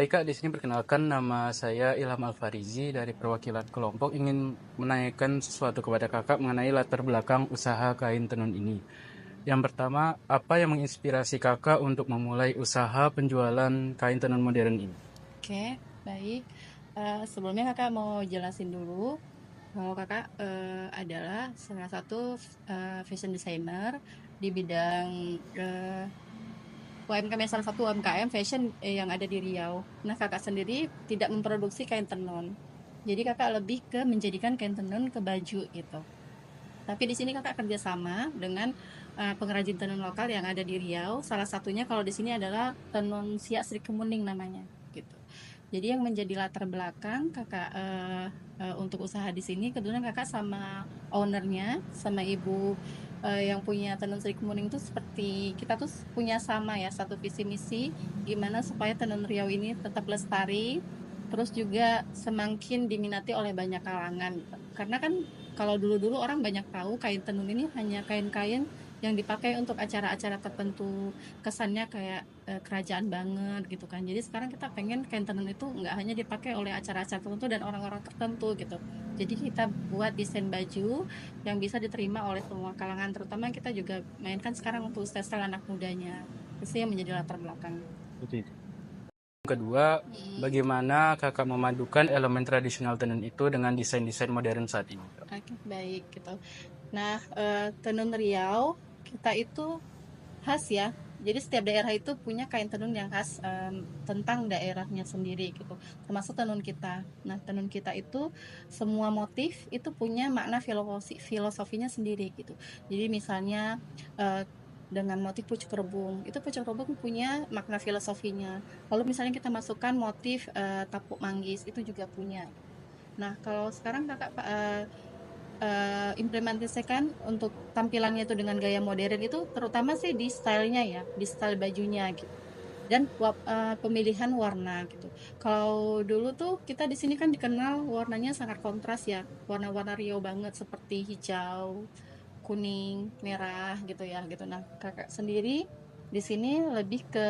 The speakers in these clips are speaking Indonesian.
Baik Kak, di sini perkenalkan nama saya Ilham Alfarizi dari perwakilan kelompok ingin menanyakan sesuatu kepada Kakak mengenai latar belakang usaha kain tenun ini. Yang pertama, apa yang menginspirasi Kakak untuk memulai usaha penjualan kain tenun modern ini? Oke, baik. Sebelumnya Kakak mau jelasin dulu kalau Kakak adalah salah satu fashion designer di bidang UMKM, salah satu UMKM fashion yang ada di Riau. Nah, Kakak sendiri tidak memproduksi kain tenun. Jadi Kakak lebih ke menjadikan kain tenun ke baju gitu. Tapi di sini Kakak kerjasama dengan pengrajin tenun lokal yang ada di Riau. Salah satunya kalau di sini adalah Tenun Siak Sri Kemuning namanya, gitu. Jadi yang menjadi latar belakang Kakak untuk usaha di sini, kebetulan Kakak sama ownernya, sama ibu yang punya Tenun Sri Kemuning itu seperti kita tuh punya sama ya satu visi misi gimana supaya tenun Riau ini tetap lestari, terus juga semakin diminati oleh banyak kalangan. Karena kan kalau dulu-dulu orang banyak tahu kain tenun ini hanya kain-kain yang dipakai untuk acara-acara tertentu, kesannya kayak kerajaan banget gitu kan. Jadi sekarang kita pengen kain tenun itu nggak hanya dipakai oleh acara-acara tertentu dan orang-orang tertentu gitu. Jadi kita buat desain baju yang bisa diterima oleh semua kalangan, terutama kita juga mainkan sekarang untuk style anak mudanya. Itu yang menjadi latar belakang. Seperti itu. Yang kedua, Hmm. bagaimana Kakak memadukan elemen tradisional tenun itu dengan desain-desain modern saat ini? Oke, baik gitu. Nah, tenun Riau kita itu khas ya. Jadi setiap daerah itu punya kain tenun yang khas tentang daerahnya sendiri gitu. Termasuk tenun kita. Nah, tenun kita itu semua motif itu punya makna filosofinya sendiri gitu. Jadi misalnya eh, dengan motif pucuk rebung, itu pucuk rebung punya makna filosofinya. Lalu misalnya kita masukkan motif tapuk manggis, itu juga punya. Nah, kalau sekarang kakak implementasikan untuk tampilannya itu dengan gaya modern itu terutama sih di stylenya ya, di style bajunya gitu. Dan pemilihan warna gitu. Kalau dulu tuh kita di sini kan dikenal warnanya sangat kontras ya, warna-warna Rio banget seperti hijau, kuning, merah gitu ya gitu. Nah, kakak sendiri di sini lebih ke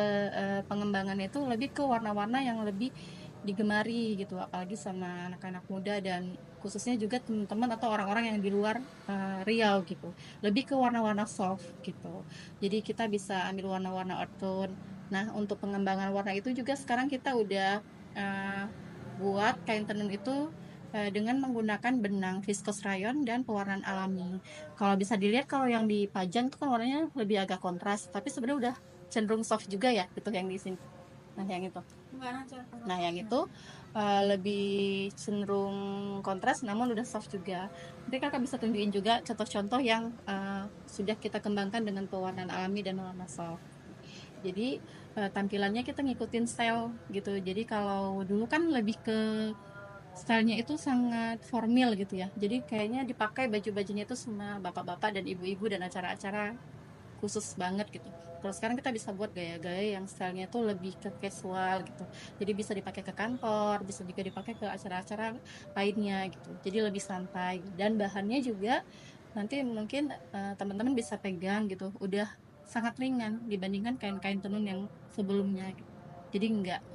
pengembangannya itu lebih ke warna-warna yang lebih digemari gitu, apalagi sama anak-anak muda dan khususnya juga teman-teman atau orang-orang yang di luar Riau gitu. Lebih ke warna-warna soft gitu. Jadi kita bisa ambil warna-warna earth tone. Nah, untuk pengembangan warna itu juga sekarang kita udah eh, buat kain tenun itu dengan menggunakan benang viscose rayon dan pewarnaan alami. Kalau bisa dilihat kalau yang dipajang itu kan warnanya lebih agak kontras, tapi sebenarnya udah cenderung soft juga ya gitu yang di sini. Nah, yang itu. Nah, yang itu lebih cenderung kontras namun udah soft juga. Nanti kakak bisa tunjukin juga contoh-contoh yang sudah kita kembangkan dengan pewarnaan alami dan warna soft. Jadi tampilannya kita ngikutin style gitu. Jadi kalau dulu kan lebih ke stylenya itu sangat formal gitu ya. Jadi kayaknya dipakai baju-bajunya itu sama bapak-bapak dan ibu-ibu dan acara-acara khusus banget gitu. Terus sekarang kita bisa buat gaya-gaya yang stylenya tuh lebih ke casual gitu. Jadi bisa dipakai ke kantor, bisa juga dipakai ke acara-acara lainnya gitu. Jadi lebih santai dan bahannya juga nanti mungkin teman-teman bisa pegang gitu. Udah sangat ringan dibandingkan kain-kain tenun yang sebelumnya gitu. Jadi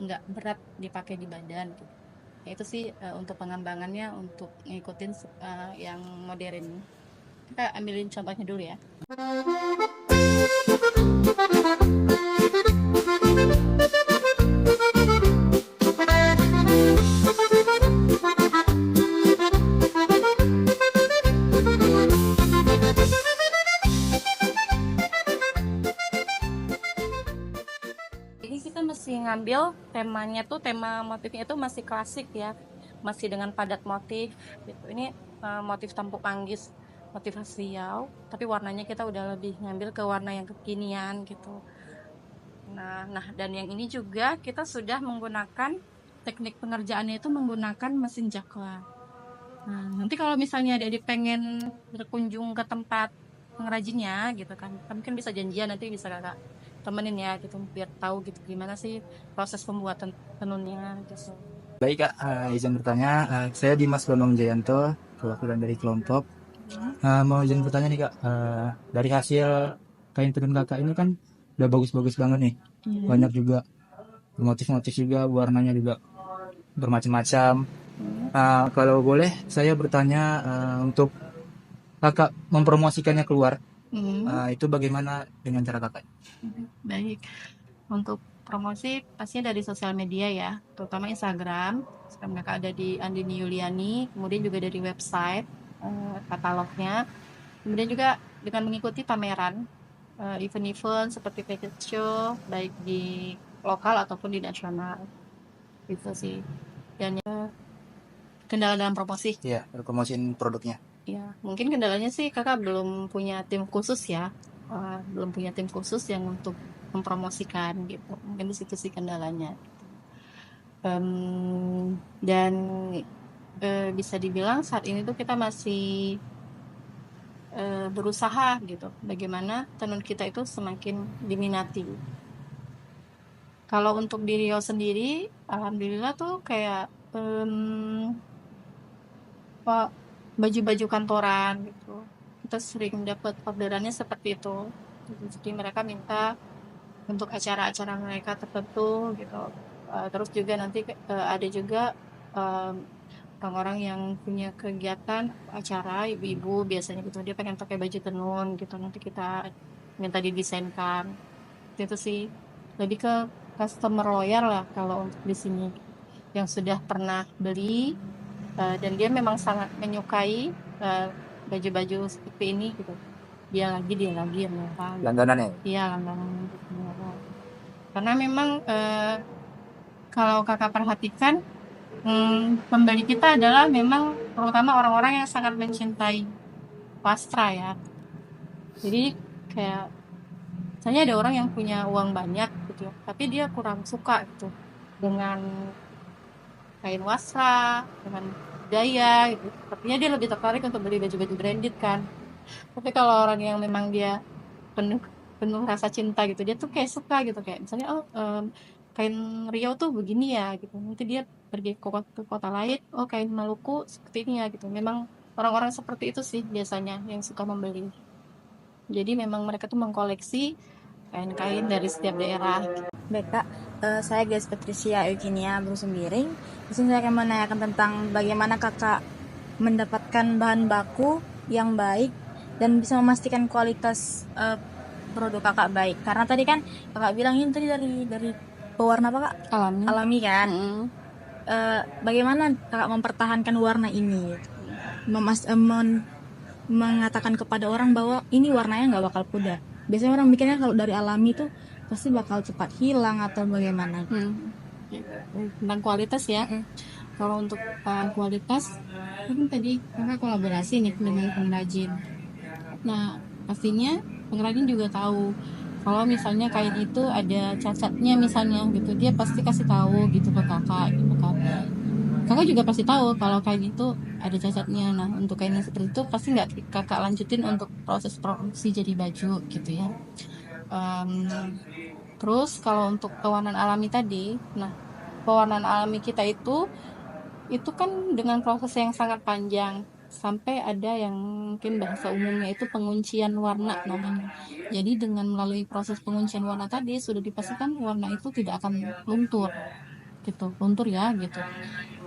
nggak berat dipakai di badan gitu. Ya itu sih untuk pengembangannya untuk ngikutin yang modern. Kita ambilin contohnya dulu ya. Ini kita mesti ngambil temanya tuh, tema motifnya itu masih klasik ya, masih dengan padat motif gitu. Ini motif tampuk manggis, motif khas Riau, tapi warnanya kita udah lebih ngambil ke warna yang kekinian gitu. Nah, dan yang ini juga kita sudah menggunakan teknik pengerjaannya itu menggunakan mesin jakla. Nah, nanti kalau misalnya adik pengen berkunjung ke tempat pengrajinnya gitu kan, kita mungkin bisa janjian, nanti bisa kakak temenin ya gitu, biar tahu gitu gimana sih proses pembuatan tenunnya gitu. Baik Kak, izin bertanya, saya Dimas Bambang Jayanto, perwakilan dari kelompok. Mau izin bertanya nih Kak, dari hasil kain tenun Kakak ini kan udah bagus-bagus banget nih, Hmm. banyak juga. motif-motif juga, warnanya juga bermacam-macam. Hmm. Kalau boleh saya bertanya, untuk kakak mempromosikannya keluar, Hmm. itu bagaimana dengan cara kakak? Baik. Untuk promosi pastinya dari sosial media ya, terutama Instagram. Instagram kakak ada di Andini Yuliani, kemudian juga dari website, katalognya. Kemudian juga dengan mengikuti pameran, event-event seperti fashion show, baik di lokal ataupun di nasional. Gitu sih. Dan kendala dalam promosi. Iya, promosiin produknya. Ya, mungkin kendalanya sih kakak belum punya tim khusus ya. Belum punya tim khusus yang untuk mempromosikan gitu. Mungkin di situ sih kendalanya. Dan bisa dibilang saat ini tuh kita masih berusaha gitu. Bagaimana tenun kita itu semakin diminati. Kalau untuk di Riau sendiri, alhamdulillah tuh kayak baju-baju kantoran gitu. Kita sering dapat orderannya seperti itu. Jadi mereka minta untuk acara-acara mereka tertentu gitu. Terus juga nanti ada juga orang-orang yang punya kegiatan acara ibu-ibu biasanya gitu, dia pengen pakai baju tenun gitu, nanti kita minta didesainkan. Itu sih lebih ke customer loyal lah kalau untuk di sini, yang sudah pernah beli dan dia memang sangat menyukai baju-baju seperti ini gitu, dia lagi yang merah. Langganan ya? Iya, langganan gitu. Karena memang kalau kakak perhatikan, pembeli kita adalah memang terutama orang-orang yang sangat mencintai wastra ya. Jadi kayak misalnya ada orang yang punya uang banyak gitu ya, tapi dia kurang suka gitu dengan kain wastra, dengan budaya gitu. Sepertinya dia lebih tertarik untuk beli baju-baju branded kan. Tapi kalau orang yang memang dia penuh penuh rasa cinta gitu, dia tuh kayak suka gitu, kayak misalnya kain Riau tuh begini ya gitu, nanti dia pergi ke kota lain, kain Maluku seperti ini ya gitu. Memang orang-orang seperti itu sih biasanya yang suka membeli. Jadi memang mereka tuh mengkoleksi kain-kain dari setiap daerah. Baik Kak, saya Grace Patricia Eugenia Brusumbiring. Di sini saya akan menanyakan tentang bagaimana Kakak mendapatkan bahan baku yang baik dan bisa memastikan kualitas produk Kakak baik. Karena tadi kan Kakak bilang ini tadi dari pewarna apa Kak? Alami kan. Bagaimana Kakak mempertahankan warna ini? Mengatakan kepada orang bahwa ini warnanya nggak bakal pudar. Biasanya orang mikirnya kalau dari alami tuh pasti bakal cepat hilang atau bagaimana. Tentang kualitas ya. Kalau untuk kualitas, kan tadi kakak kolaborasi nih dengan pengrajin. Nah, pastinya pengrajin juga tahu kalau misalnya kain itu ada cacatnya misalnya gitu, dia pasti kasih tahu gitu ke kakak gitu kan. Kakak juga pasti tahu kalau kain itu ada cacatnya. Nah, untuk kain yang seperti itu pasti nggak kakak lanjutin untuk proses produksi jadi baju gitu ya. Terus kalau untuk pewarnaan alami tadi, nah pewarnaan alami kita itu kan dengan proses yang sangat panjang, sampai ada yang mungkin bahasa umumnya itu penguncian warna namanya. Jadi dengan melalui proses penguncian warna tadi sudah dipastikan warna itu tidak akan luntur ya gitu.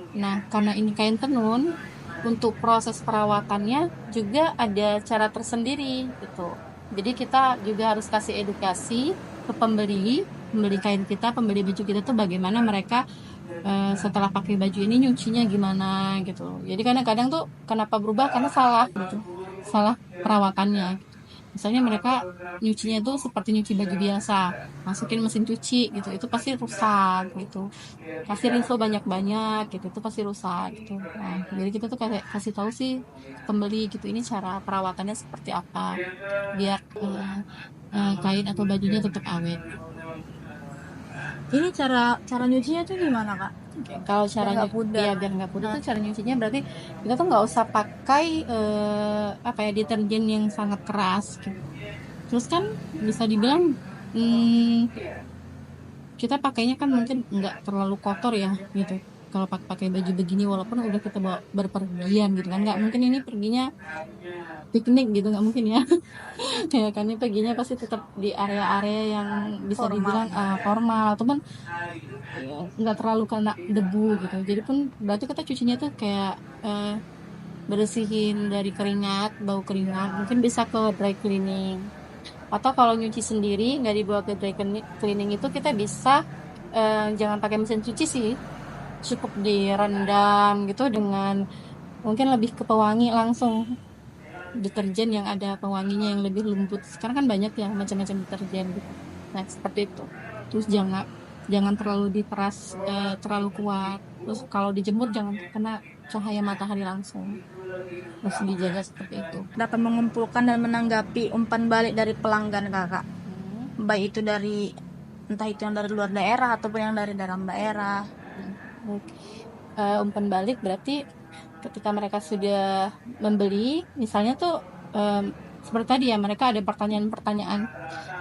Nah, karena ini kain tenun, untuk proses perawatannya juga ada cara tersendiri gitu. Jadi kita juga harus kasih edukasi ke pembeli kain kita, pembeli baju kita tuh bagaimana mereka setelah pakai baju ini nyucinya gimana gitu. Jadi kadang-kadang tuh kenapa berubah karena salah gitu, salah perawatannya. Misalnya mereka nyucinya tuh seperti nyuci baju biasa, masukin mesin cuci gitu, itu pasti rusak gitu. Kasih rinso banyak-banyak gitu, itu pasti rusak gitu. Nah, jadi kita tuh kayak kasih tahu sih pembeli gitu, ini cara perawatannya seperti apa biar kain atau bajunya tetap awet. Ini cara nyucinya tuh gimana Kak? Kalau caranya biar nggak pudar tuh cara nyucinya berarti kita tuh nggak usah pakai deterjen yang sangat keras gitu. Terus kan bisa dibilang kita pakainya kan mungkin nggak terlalu kotor ya gitu. Kalau pakai baju begini walaupun udah kita bawa berpergian gitu kan, nggak mungkin ini perginya piknik gitu, nggak mungkin ya. Ya kan, ini perginya pasti tetap di area-area yang bisa dibilang formal, ataupun nggak terlalu kena debu gitu. Jadi pun berarti kita cucinya tuh kayak bersihin dari keringat, bau keringat, mungkin bisa ke dry cleaning. Atau kalau nyuci sendiri nggak dibawa ke dry cleaning itu kita bisa jangan pakai mesin cuci sih, cukup direndam gitu dengan mungkin lebih ke pewangi langsung, deterjen yang ada pewanginya yang lebih lembut. Sekarang kan banyak ya macam-macam deterjen gitu. Nah seperti itu. Terus jangan terlalu diperas terlalu kuat. Terus kalau dijemur jangan kena cahaya matahari langsung. Terus dijaga seperti itu. Dapat mengumpulkan dan menanggapi umpan balik dari pelanggan kakak, baik itu dari entah itu yang dari luar daerah ataupun yang dari dalam daerah. Umpan balik berarti ketika mereka sudah membeli, misalnya tuh seperti tadi ya, mereka ada pertanyaan-pertanyaan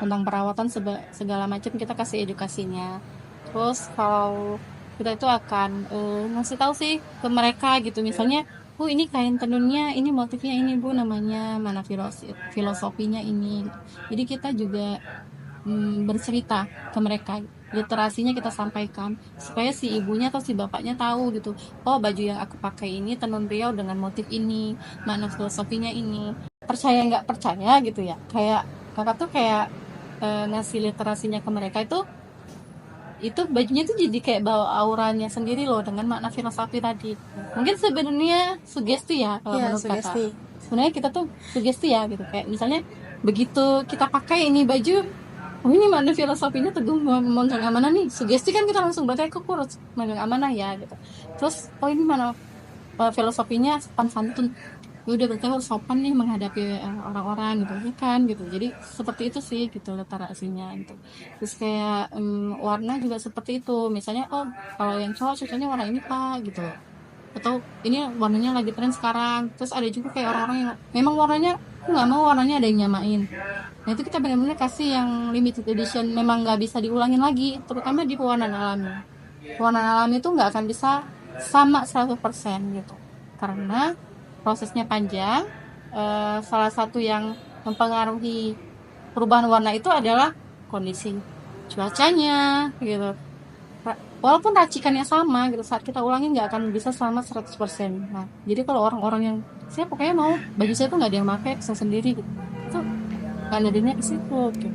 tentang perawatan segala macam, kita kasih edukasinya. Terus kalau kita itu akan ngasih tahu sih ke mereka gitu, misalnya Bu ini kain tenunnya, ini motifnya ini Bu, namanya mana, filosofinya ini gitu. Jadi kita juga bercerita ke mereka, literasinya kita sampaikan supaya si ibunya atau si bapaknya tahu gitu, oh baju yang aku pakai ini tenun Riau dengan motif ini, mana filosofinya ini. Percaya nggak percaya gitu ya, kayak kakak tuh kayak ngasih literasinya ke mereka itu bajunya tuh jadi kayak bawa auranya sendiri loh dengan makna filosofi tadi. Mungkin sebenarnya sugesti ya kalau menurut Sugesti. kakak. Sebenarnya kita tuh sugesti ya gitu, kayak misalnya begitu kita pakai ini baju, oh ini makna filosofinya teguh memegang amanah nih, sugesti kan kita langsung berarti aku harus memegang amanah ya gitu. Terus oh ini mana filosofinya sopan santun, ya udah berarti harus sopan nih menghadapi orang-orang gitu ya kan gitu. Jadi seperti itu sih gitu literasinya gitu. Terus kayak warna juga seperti itu, misalnya oh kalau yang cowok cocoknya warna ini Pak gitu, atau ini warnanya lagi tren sekarang. Terus ada juga kayak orang-orang yang memang warnanya aku nggak mau warnanya ada yang nyamain, nah itu kita benar-benar kasih yang limited edition, memang nggak bisa diulangin lagi, terutama di pewarnaan alami. Pewarnaan alami itu nggak akan bisa sama 100% gitu, karena prosesnya panjang. Salah satu yang mempengaruhi perubahan warna itu adalah kondisi cuacanya gitu. Walaupun racikannya sama gitu, saat kita ulangi nggak akan bisa selama 100%. Nah, jadi kalau orang-orang yang saya pokoknya mau baju saya tuh nggak ada yang pakai, saya sendiri gitu, itu nggak ada ke situ gitu.